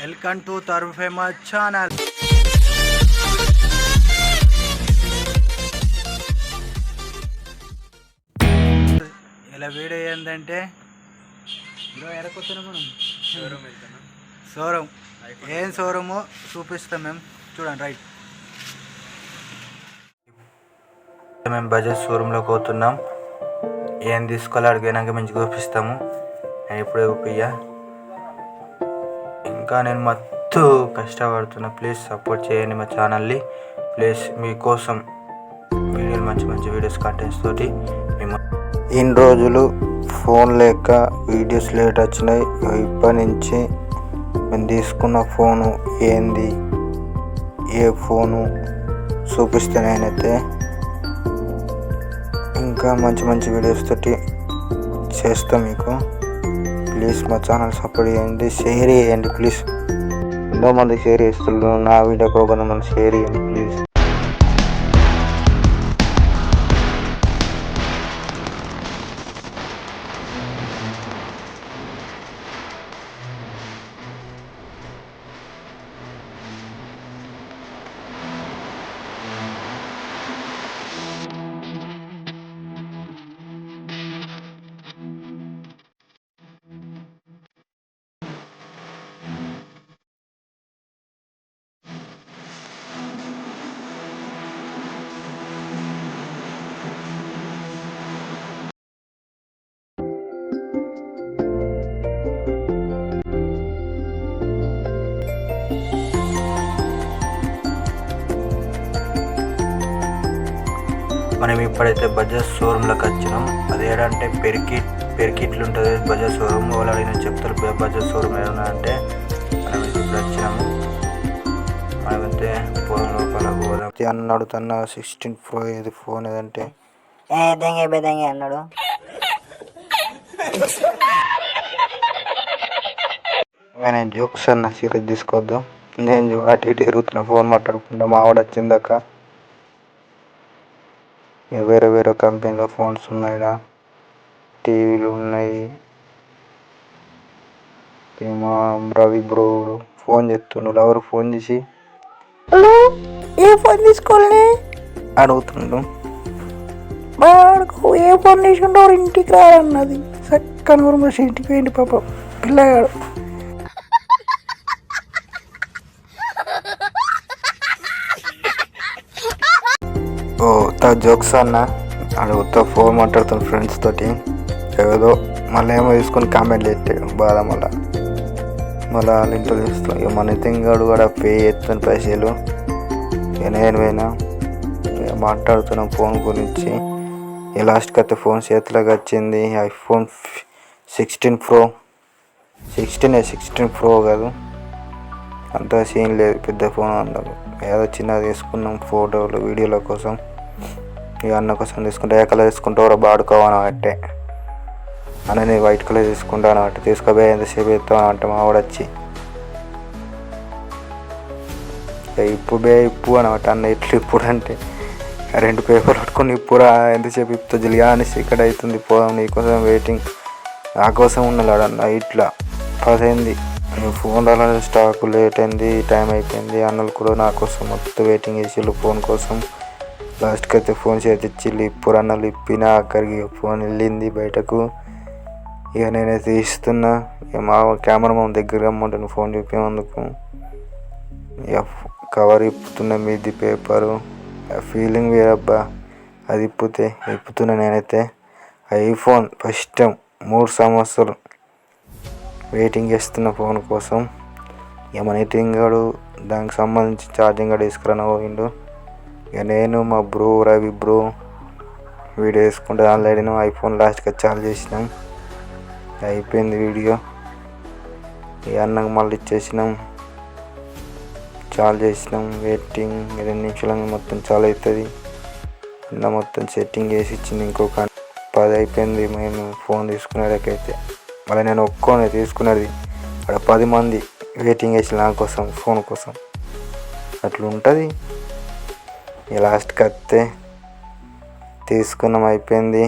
Welcome to Tarun famous channel. ఇలా video ఏంటంటే ఎరకొస్తున్నాం మనం షోరూమ్. ఏం షోరూమో చూపిస్తాం మేము, చూడండి. రైట్, మేము బజాజ్ షోరూంలోకి పోతున్నాం. ఏం తీసుకోవాలి అడిగినాక మంచిగా చూపిస్తాము. నేను ఇప్పుడే చూపియ్యా. ఇంకా నేను మత్తు కష్టపడుతున్నా. ప్లీజ్ సపోర్ట్ చేయండి మా ఛానల్ని. ప్లీజ్ మీకోసం వీడియోలు మంచి మంచి వీడియోస్ కంటెంట్స్ తోటి మేము ఇన్ని రోజులు ఫోన్ లేక వీడియోస్ లేట్ వచ్చినాయి. ఇప్పటి నుంచి మేము తీసుకున్న ఫోను ఏంది, ఏ ఫోను చూపిస్తే నేనైతే ఇంకా మంచి మంచి వీడియోస్ తోటి చేస్తాం మీకు. ప్లీజ్ మా ఛానల్ సపోర్ట్ చేయండి, షేర్ చేయండి ప్లీజ్. ఎంతో మంది షేర్ చేస్తున్నారు నా వీడియోకి, కొంతమంది షేర్ చేయండి ప్లీజ్. మనం ఇప్పుడైతే బజాజ్ షోరూంలోకి వచ్చినాం. అది ఏడంటే పెరికిట్లు ఉంటుంది బజాజ్ షోరూమ్. వాళ్ళు అడిగిన చెప్తారు బజాజ్ షోరూమ్ ఏమన్నా అంటే. మనం ఇప్పుడు వచ్చినాము. మనమైతే ఫోన్ లోపల పోదాం అన్నాడు. తన 16 Pro ఏది ఫోన్ ఏదంటే బెదంగి అన్నాడు. నేను జోక్స్ అన్న సీరియస్ తీసుకోవద్దు. నేను అటు ఇటు తిరుగుతున్నా ఫోన్ మాట్లాడుకుంటా. మా ఆవిడ వచ్చిందాక వేరే వేరే కంపెనీలో ఫోన్స్ ఉన్నాయి, టీవీలు ఉన్నాయి. మా రవి బ్రో ఫోన్ చేస్తున్నాడు. ఎవరు ఫోన్ చేసి హలో ఏ ఫోన్ తీసుకోవాలని అడుగుతుండు. బాడుకో ఏ ఫోన్ తీసుకుంటావు, ఇంటికి రాలన్నది. చక్కని ఊరు ఇంటికి పోయింది పాప పిల్లగాడు. ఓ జోక్స్ అన్న అడుగుతా ఫోన్ మాట్లాడుతాను ఫ్రెండ్స్ తోటి. ఏదో మళ్ళీ ఏమో తీసుకొని కామెంట్లు పెట్టాడు బాధ. మళ్ళీ వాళ్ళ ఇంట్లో తీస్తాం. ఇక మన తింగాడు కూడా పే చేస్తాను పైసలు. ఇక నేను పోయినా మాట్లాడుతున్నాం ఫోన్ గురించి. లాస్ట్కి అయితే ఫోన్ చేతిలోకి వచ్చింది. IPhone 16 Pro. 16 Pro కాదు, అంత సీన్ లేదు, పెద్ద ఫోన్ అన్నారు. ఏదో చిన్నది తీసుకున్నాం ఫోటోలు వీడియోల కోసం. ఇక అన్న కోసం తీసుకుంటే ఏ కలర్ తీసుకుంటావు బాడుకోవని అంటే అన్నని వైట్ కలర్ తీసుకుంటాను అంటే తీసుకోబోయే ఎంతసేపు ఎత్తాను అంటే మా వాడు వచ్చి ఇప్పు అనమాట. అన్న ఇట్లు ఇప్పుడు అంటే 2 పేపర్లు పట్టుకొని ఇప్పుడు ఎంతసేపు ఇప్పు జల్లిగా అనేసి ఇక్కడ అవుతుంది పోదాం నీకోసం వెయిటింగ్. నా కోసం ఉన్నాడు అన్న. ఇట్లా పాస్ అయింది ఫోన్లలో స్టాక్ లేట్ అయింది, టైం అయిపోయింది. అన్నలు కూడా నా కోసం మొత్తం వెయిటింగ్ చేసి ఫోన్ కోసం. లాస్ట్కి అయితే ఫోన్ చేతిచ్చి ఇప్పుడు అన్నలు ఇప్పిన అక్కడికి ఫోన్ వెళ్ళింది బయటకు. ఇక నేనైతే ఇస్తున్నా. ఇక మా కెమెరామెన్ దగ్గర రమ్మంటాను ఫోన్ చూపేందుకు. ఇక కవర్ ఇప్పుతున్నా మీది పేపరు. ఫీలింగ్ వేరబ్బా. అది ఇప్పుతున్నా నేనైతే. ఐఫోన్ ఫస్ట్ టైం 3 సంవత్సరాలు వెయిటింగ్ చేస్తున్న ఫోన్ కోసం. ఇక మన ఎయిటింగ్ దానికి సంబంధించి ఛార్జింగ్ కూడా తీసుకురాను పోయిండు. ఇక నేను మా బ్రో రవి బ్రో వీడియో వేసుకుంటే ఆన్లైన్ ఐఫోన్ లాస్ట్గా చార్జ్ చేసినాం. అయిపోయింది వీడియో. ఇక అన్నకు మళ్ళీ ఇచ్చేసినాం, చార్జ్ చేసినాం. వెయిటింగ్ 2 నిమిషాలు మొత్తం చాలు అవుతుంది. అన్న మొత్తం సెట్టింగ్ చేసి ఇచ్చింది. ఇంకొక 10 అయిపోయింది మేము ఫోన్ తీసుకునేటకైతే. మళ్ళీ నేను ఒక్కోనే తీసుకున్నది అక్కడ 10 మంది వెయిటింగ్ చేసి నా కోసం ఫోన్ కోసం. అట్లా ఉంటుంది. లాస్ట్కి వస్తే తీసుకున్నాం, అయిపోయింది.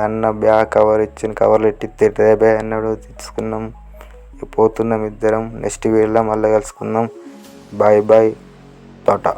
అన్న బ్యాగ్ కవర్ ఇచ్చిన కవర్లు ఎట్టి బ్యాగ్ అన్నాడు, తీసుకున్నాం. పోతున్నాం ఇద్దరం. నెక్స్ట్ వీడియోలో మళ్ళీ కలుసుకుందాం. Bye bye, Tata.